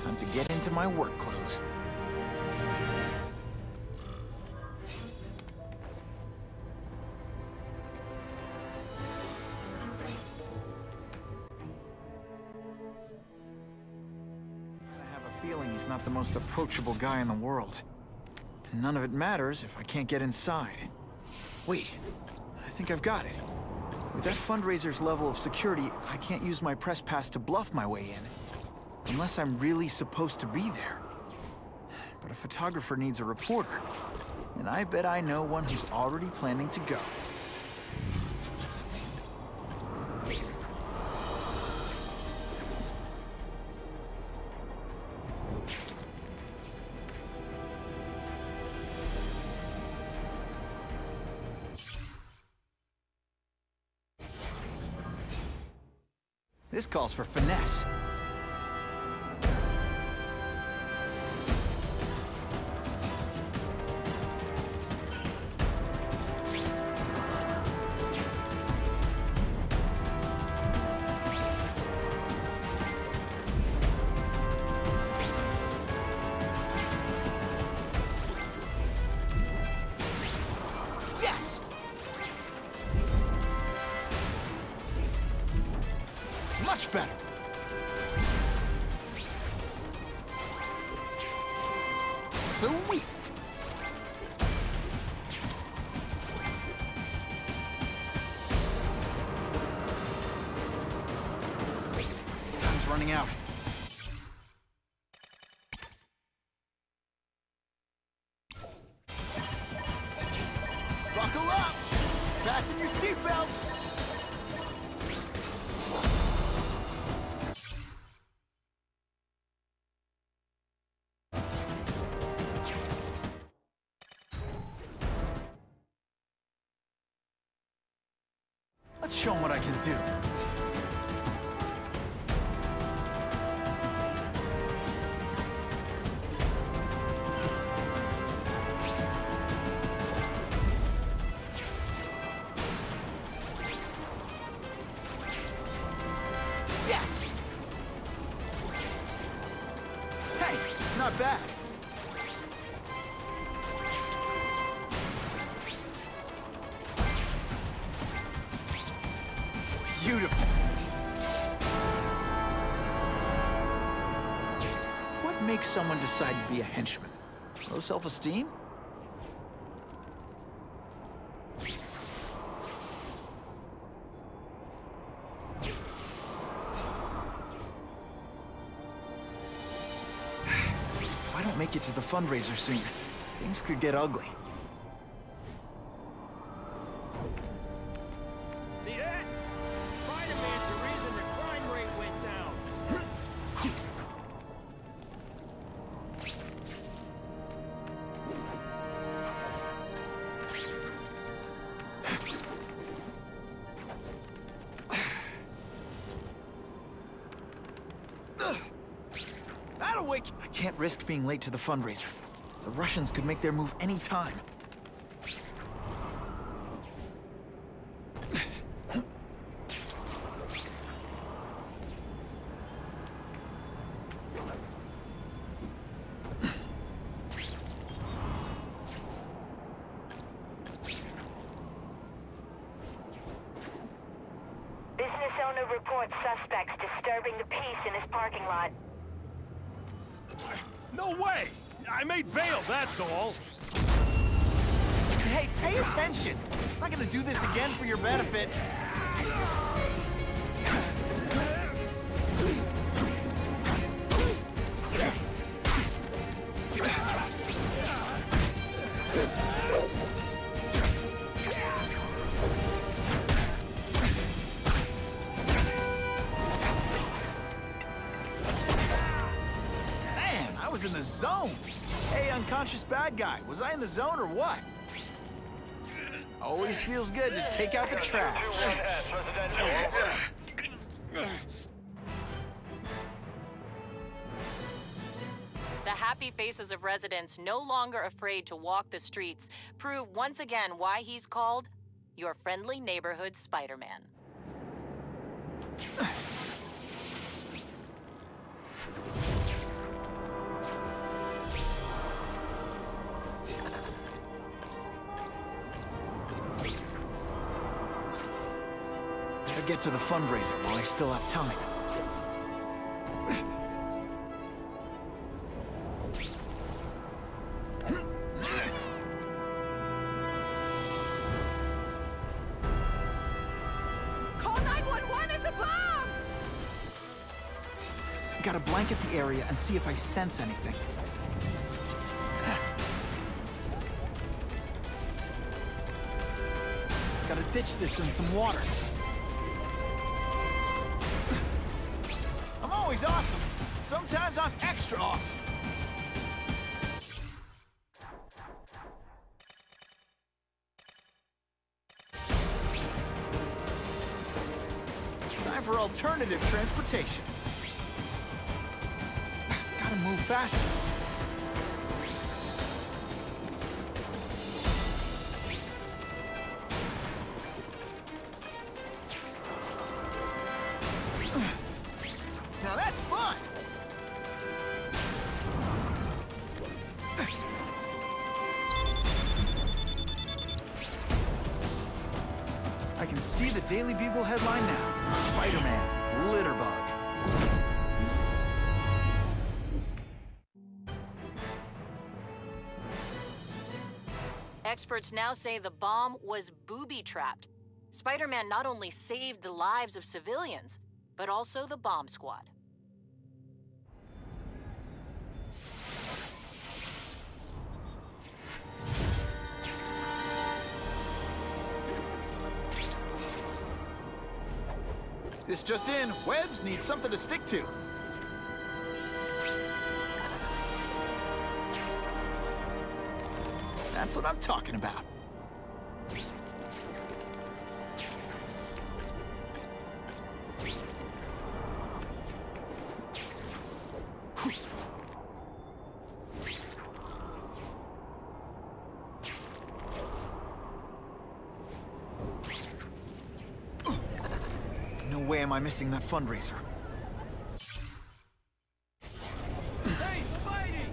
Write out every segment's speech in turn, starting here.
Time to get into my work clothes. I have a feeling he's not the most approachable guy in the world. And none of it matters if I can't get inside. Wait, I think I've got it. With that fundraiser's level of security, I can't use my press pass to bluff my way in. Unless I'm really supposed to be there. But a photographer needs a reporter. And I bet I know one who's already planning to go. This calls for finesse. Yes! Much better. Sweet. Time's running out. Buckle up. Fasten your seatbelts. Let's show him what I can do. Yes! Hey, not bad. Beautiful. What makes someone decide to be a henchman? Low self-esteem? If I don't make it to the fundraiser soon, things could get ugly. See that? Spider-Man's the reason the crime rate went down. That'll wake you. I can't risk being late to the fundraiser. The Russians could make their move any time. Business owner reports suspects disturbing the peace in his parking lot. No way! I made bail, that's all. Hey, pay attention! I'm not gonna do this again for your benefit. Man, I was in the zone. Hey, unconscious bad guy, was I in the zone or what? Always feels good to take out the trash. The happy faces of residents no longer afraid to walk the streets prove once again why he's called your friendly neighborhood Spider-Man. get to the fundraiser while I still have time. Call 911, it's a bomb! Gotta blanket the area and see if I sense anything. Gotta ditch this in some water. I'm always awesome. Sometimes I'm extra awesome. Time for alternative transportation. Gotta move faster. Now that's fun! I can see the Daily Bugle headline now. Spider-Man, Litterbug. Experts now say the bomb was booby-trapped. Spider-Man not only saved the lives of civilians, but also the bomb squad. This just in, Webbs needs something to stick to. That's what I'm talking about. No way am I missing that fundraiser. Hey, Spidey!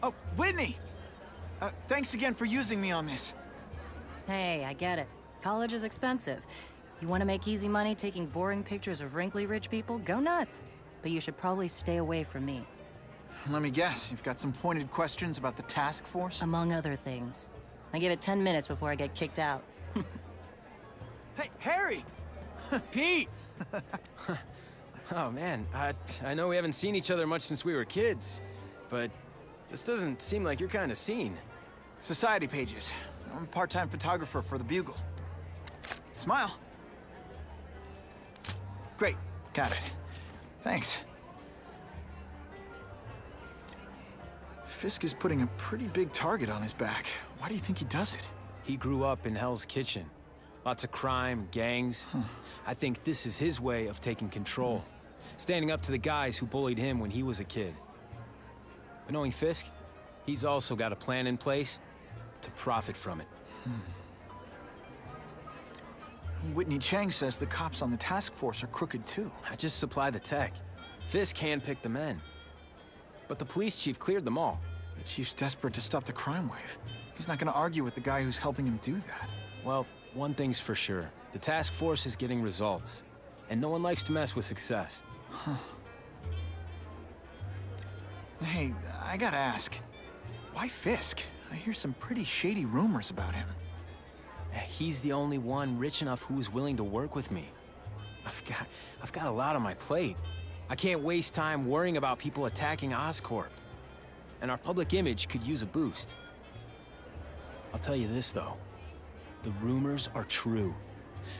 Oh, Whitney! Thanks again for using me on this. Hey, I get it. College is expensive. You want to make easy money taking boring pictures of wrinkly rich people? Go nuts. But you should probably stay away from me. Let me guess, you've got some pointed questions about the task force? Among other things. I give it 10 minutes before I get kicked out. Hey, Harry! Pete! Oh, man, I know we haven't seen each other much since we were kids, but this doesn't seem like your kind of scene. Society pages. I'm a part-time photographer for the Bugle. Smile. Great, got it. Thanks. Fisk is putting a pretty big target on his back. Why do you think he does it? He grew up in Hell's Kitchen. Lots of crime, gangs. I think this is his way of taking control. Standing up to the guys who bullied him when he was a kid. But knowing Fisk, he's also got a plan in place to profit from it. Whitney Chang says the cops on the task force are crooked too. I just supply the tech. Fisk handpicked the men. But the police chief cleared them all. The chief's desperate to stop the crime wave. He's not gonna argue with the guy who's helping him do that. Well, one thing's for sure. The task force is getting results. And no one likes to mess with success. Hey, I gotta ask. Why Fisk? I hear some pretty shady rumors about him. He's the only one rich enough who is willing to work with me. I've got a lot on my plate. I can't waste time worrying about people attacking Oscorp. And our public image could use a boost. I'll tell you this, though. The rumors are true.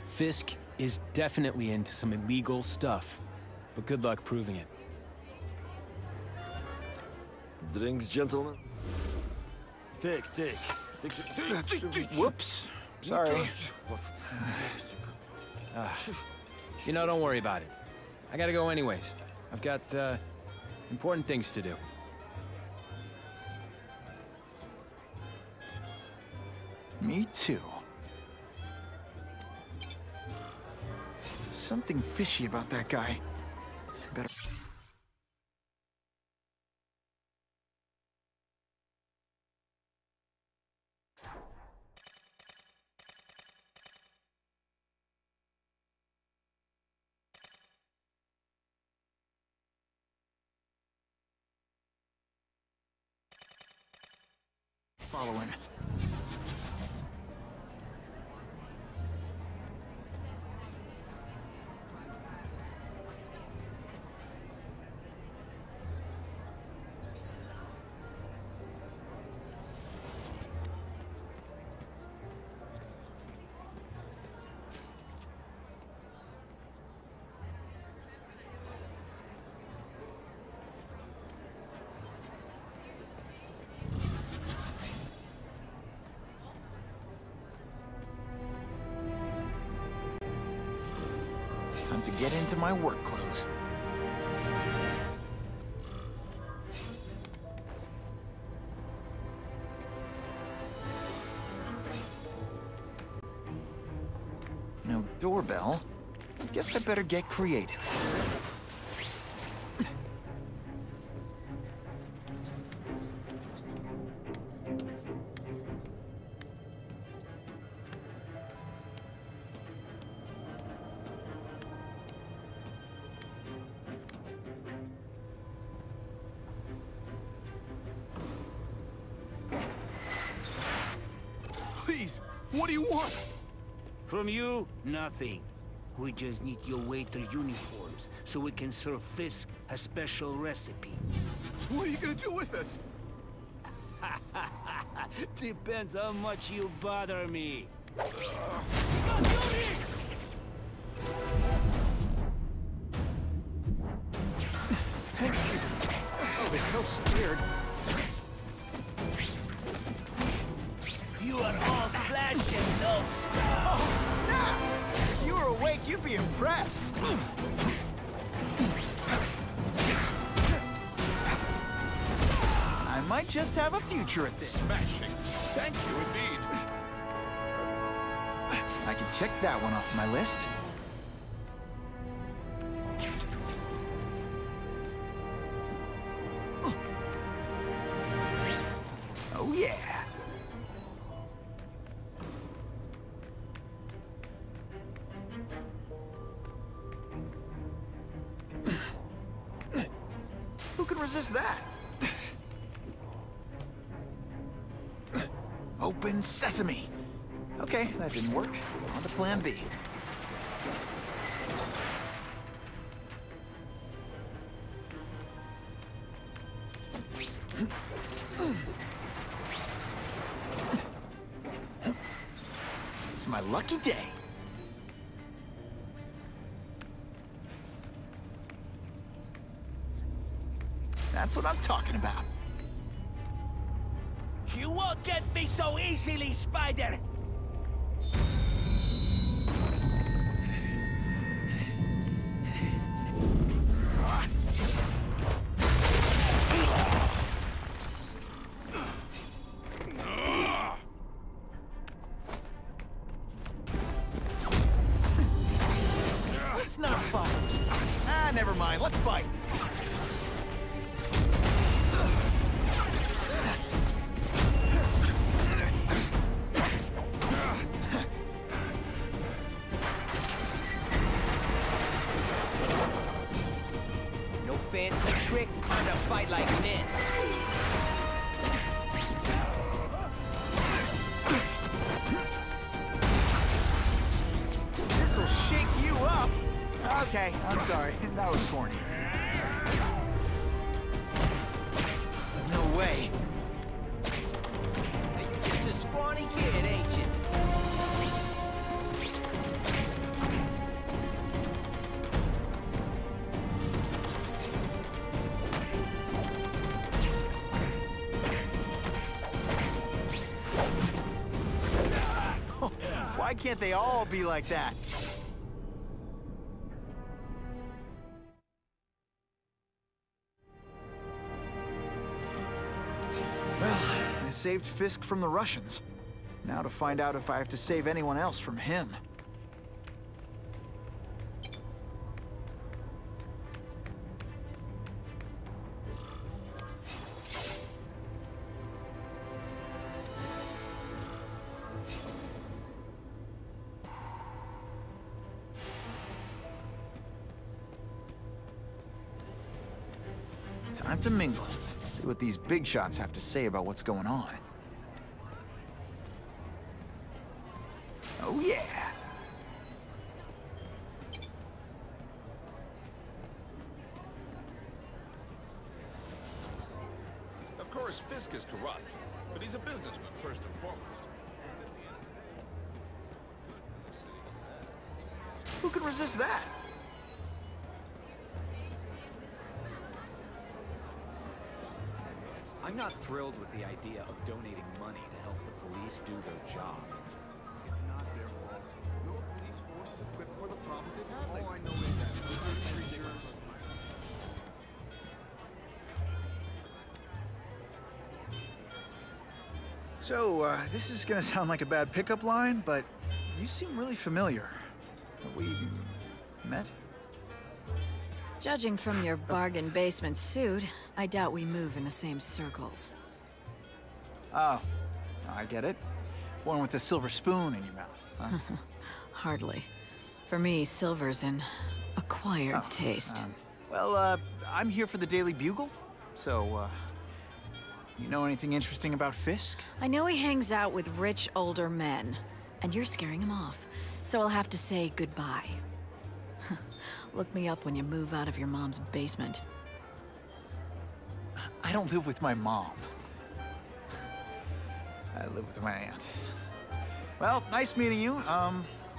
Fisk is definitely into some illegal stuff. But good luck proving it. Drinks, gentlemen? Take. Whoops. Sorry. You know, don't worry about it. I gotta go anyways. I've got, important things to do. Me too. Something fishy about that guy. Better... Following. Time to get into my work clothes. No doorbell. Guess I better get creative. Please, what do you want? From you, nothing. We just need your waiter uniforms so we can serve Fisk a special recipe. What are you gonna do with us? Depends how much you bother me. I was so scared. You are all flesh and no stuff. Oh, snap! If you were awake, you'd be impressed. I might just have a future at this. Smashing. Thank you indeed. I can check that one off my list. Oh, yeah. Who can resist that? Open sesame. Okay, that didn't work. On to plan B. It's my lucky day. That's what I'm talking about. You won't get me so easily, Spider! Let's not fight. Ah, never mind. Let's fight. No fancy tricks, time to fight like men. This'll shake you up. Okay, I'm sorry. That was corny. No way. Hey, you're just a scrawny kid, ain't you? Why can't they all be like that? Well, I saved Fisk from the Russians. Now to find out if I have to save anyone else from him. Time to mingle. See what these big shots have to say about what's going on. Oh yeah! Of course, Fisk is corrupt, but he's a businessman first and foremost. Who can resist that? I'm not thrilled with the idea of donating money to help the police do their job. It's not their fault. No police force is equipped for the problems they've had. All I know is that creatures. So, this is gonna sound like a bad pickup line, but you seem really familiar. Have we met? Judging from your bargain basement suit, I doubt we move in the same circles. Oh, I get it. One with a silver spoon in your mouth, huh? Hardly. For me, silver's an acquired taste. Well, I'm here for the Daily Bugle, so, you know anything interesting about Fisk? I know he hangs out with rich older men, and you're scaring him off, so I'll have to say goodbye. Look me up when you move out of your mom's basement. I don't live with my mom. I live with my aunt. Well, nice meeting you.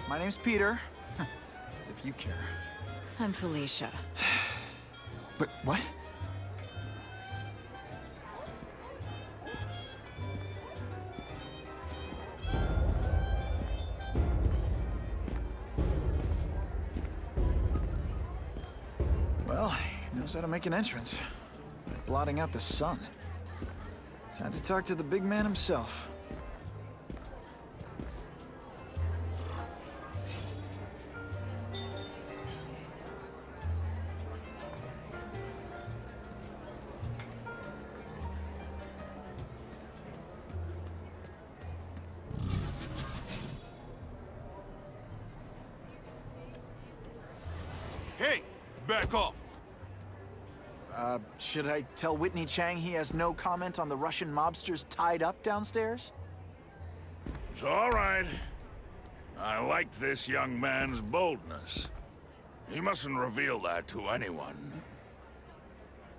My name's Peter. As if you care. I'm Felicia. But what? Well, he knows how to make an entrance. By blotting out the sun. Time to talk to the big man himself. Hey, back off. Should I tell Whitney Chang he has no comment on the Russian mobsters tied up downstairs? It's all right. I like this young man's boldness. He mustn't reveal that to anyone.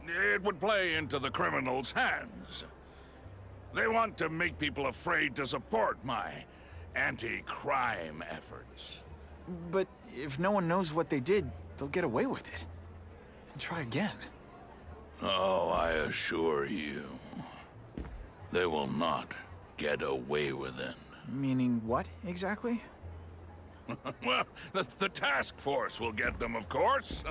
It would play into the criminals' hands. They want to make people afraid to support my anti-crime efforts. But if no one knows what they did, they'll get away with it. And try again. Oh, I assure you, they will not get away with it. Meaning what, exactly? Well, the task force will get them, of course.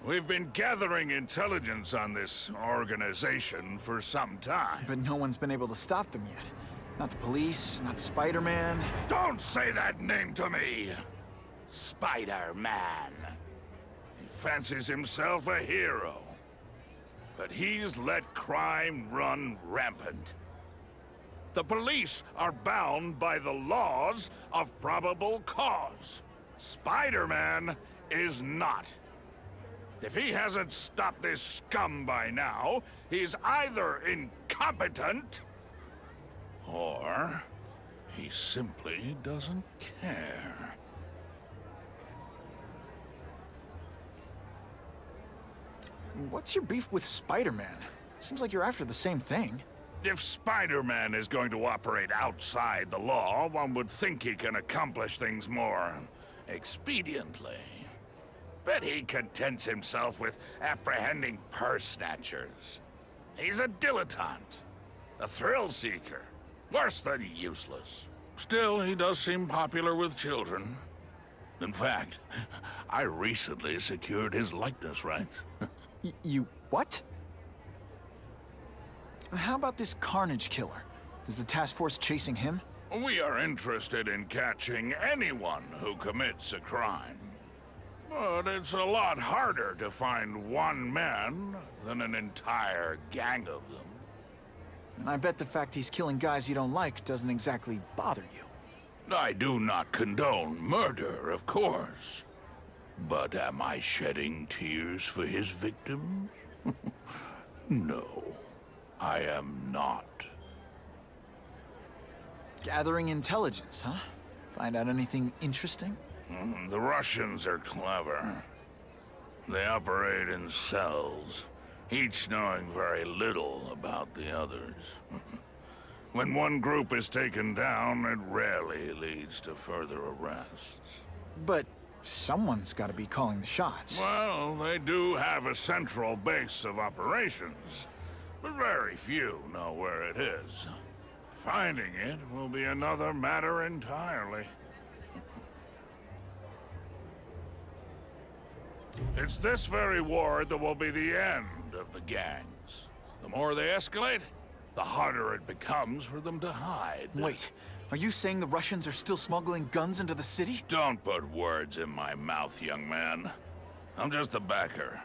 We've been gathering intelligence on this organization for some time. But no one's been able to stop them yet. Not the police, not Spider-Man. Don't say that name to me! Spider-Man. He fancies himself a hero. But he's let crime run rampant. The police are bound by the laws of probable cause. Spider-Man is not. If he hasn't stopped this scum by now, he's either incompetent, or he simply doesn't care. What's your beef with Spider-Man? Seems like you're after the same thing. If Spider-Man is going to operate outside the law, one would think he can accomplish things more expediently. But he contents himself with apprehending purse snatchers. He's a dilettante, a thrill seeker, worse than useless. Still, he does seem popular with children. In fact, I recently secured his likeness rights. You what? How about this Carnage killer? Is the task force chasing him? We are interested in catching anyone who commits a crime. But it's a lot harder to find one man than an entire gang of them. And I bet the fact he's killing guys you don't like doesn't exactly bother you. I do not condone murder, of course. But am I shedding tears for his victims? No, I am not. Gathering intelligence, huh? Find out anything interesting? The Russians are clever. They operate in cells, each knowing very little about the others. When one group is taken down, it rarely leads to further arrests. But someone's got to be calling the shots. Well, they do have a central base of operations, but very few know where it is. Finding it will be another matter entirely. It's this very war that will be the end of the gangs. The more they escalate, the harder it becomes for them to hide. Wait, are you saying the Russians are still smuggling guns into the city? Don't put words in my mouth, young man. I'm just a backer.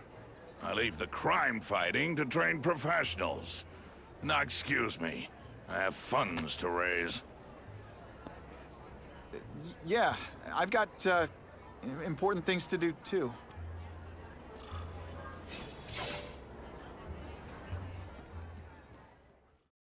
I leave the crime fighting to trained professionals. Now, excuse me. I have funds to raise. Yeah, I've got, important things to do, too.